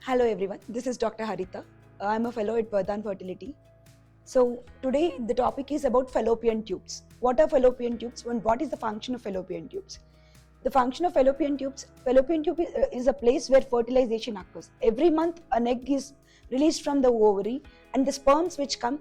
Hello everyone, this is Dr. Harita. I'm a fellow at Vardhan Fertility. So today the topic is about fallopian tubes. What are fallopian tubes and what is the function of fallopian tubes? The function of fallopian tube is a place where fertilization occurs. Every month an egg is released from the ovary and the sperms which come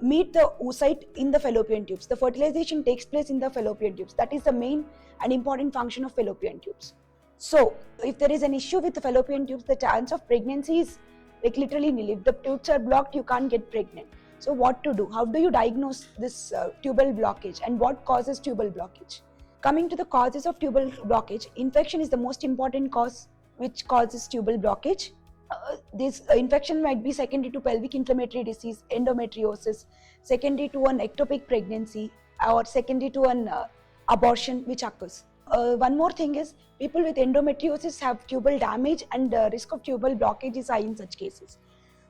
meet the oocyte in the fallopian tubes. The fertilization takes place in the fallopian tubes. That is the main and important function of fallopian tubes. So, if there is an issue with the fallopian tubes, the chance of pregnancy is like literally nil. If the tubes are blocked, you can't get pregnant. So, what to do? How do you diagnose this tubal blockage and what causes tubal blockage? Coming to the causes of tubal blockage, infection is the most important cause which causes tubal blockage. This infection might be secondary to pelvic inflammatory disease, endometriosis, secondary to an ectopic pregnancy, or secondary to an abortion which occurs. One more thing is people with endometriosis have tubal damage and risk of tubal blockage is high in such cases.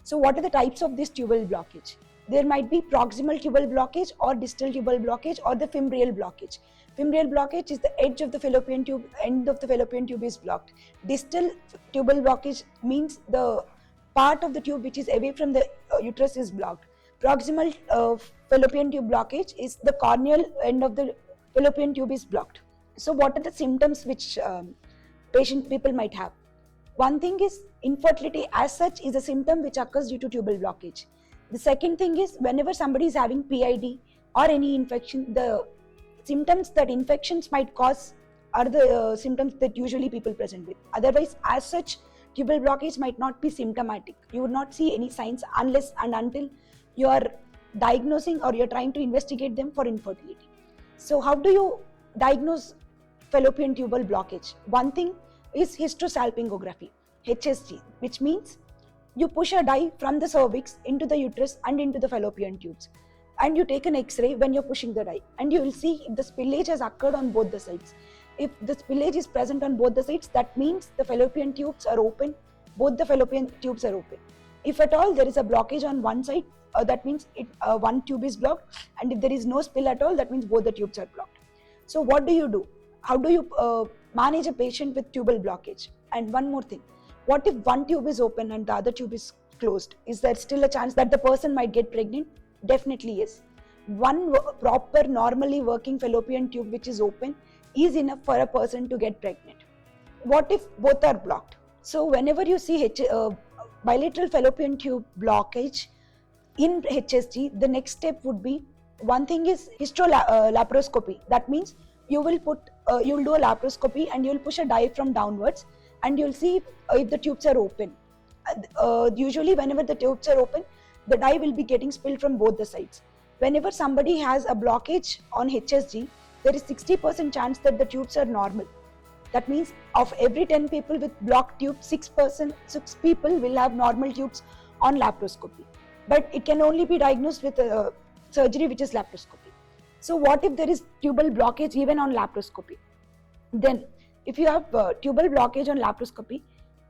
So what are the types of this tubal blockage? There might be proximal tubal blockage or distal tubal blockage or the fimbrial blockage. Fimbrial blockage is the edge of the fallopian tube, end of the fallopian tube is blocked. Distal tubal blockage means the part of the tube which is away from the uterus is blocked. Proximal fallopian tube blockage is the corneal end of the fallopian tube is blocked. So what are the symptoms which people might have? One thing is infertility as such is a symptom which occurs due to tubal blockage. The second thing is whenever somebody is having PID or any infection, the symptoms that infections might cause are the symptoms that usually people present with. Otherwise, as such, tubal blockage might not be symptomatic. You would not see any signs unless and until you are diagnosing or you're trying to investigate them for infertility. So how do you diagnose fallopian tubal blockage? One thing is hysterosalpingography, HSG, which means you push a dye from the cervix into the uterus and into the fallopian tubes, and you take an X-ray when you're pushing the dye, and you will see if the spillage has occurred on both the sides. If the spillage is present on both the sides, that means the fallopian tubes are open, both the fallopian tubes are open. If at all there is a blockage on one side, that means one tube is blocked, and if there is no spill at all, that means both the tubes are blocked. So what do you do? How do you manage a patient with tubal blockage? And one more thing, what if one tube is open and the other tube is closed? Is there still a chance that the person might get pregnant? Definitely yes. One proper normally working fallopian tube which is open is enough for a person to get pregnant. What if both are blocked? So whenever you see bilateral fallopian tube blockage in HSG, the next step would be, one thing is hysterolaparoscopy. That means you will do a laparoscopy and you will push a dye from downwards and you will see if the tubes are open. Usually whenever the tubes are open, the dye will be getting spilled from both the sides. Whenever somebody has a blockage on HSG, there is 60% chance that the tubes are normal. That means of every 10 people with blocked tubes, 6 people will have normal tubes on laparoscopy. But it can only be diagnosed with surgery which is laparoscopy. So what if there is tubal blockage even on laparoscopy? Then if you have tubal blockage on laparoscopy,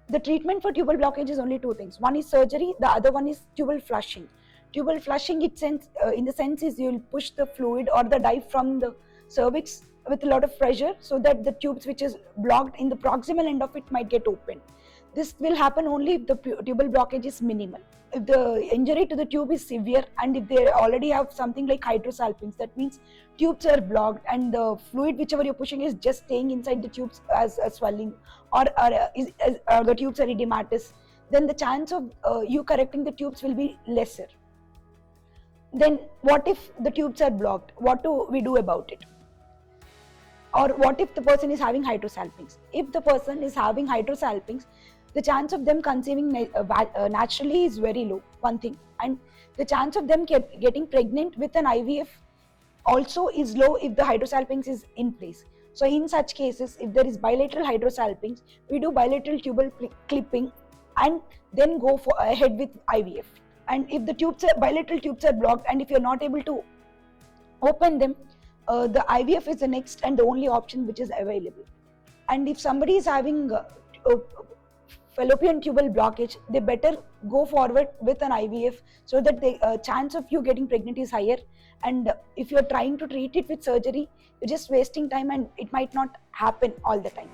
the treatment for tubal blockage is only two things. One is surgery, the other one is tubal flushing. Tubal flushing in the sense is you will push the fluid or the dye from the cervix with a lot of pressure so that the tubes which is blocked in the proximal end of it might get opened. This will happen only if the tubal blockage is minimal. If the injury to the tube is severe and if they already have something like hydrosalpinx, that means tubes are blocked and the fluid whichever you're pushing is just staying inside the tubes as a swelling or the tubes are edematous, then the chance of you correcting the tubes will be lesser. Then what if the tubes are blocked? What do we do about it? Or what if the person is having hydrosalpinx? If the person is having hydrosalpinx, the chance of them conceiving naturally is very low, one thing. And the chance of them getting pregnant with an IVF also is low if the hydrosalpinx is in place. So in such cases, if there is bilateral hydrosalpinx, we do bilateral tubal clipping and then go ahead with IVF. And if the bilateral tubes are blocked and if you're not able to open them, the IVF is the next and the only option which is available. And if somebody is having fallopian tubal blockage, they better go forward with an IVF so that the chance of you getting pregnant is higher. And if you're trying to treat it with surgery, you're just wasting time and it might not happen all the time.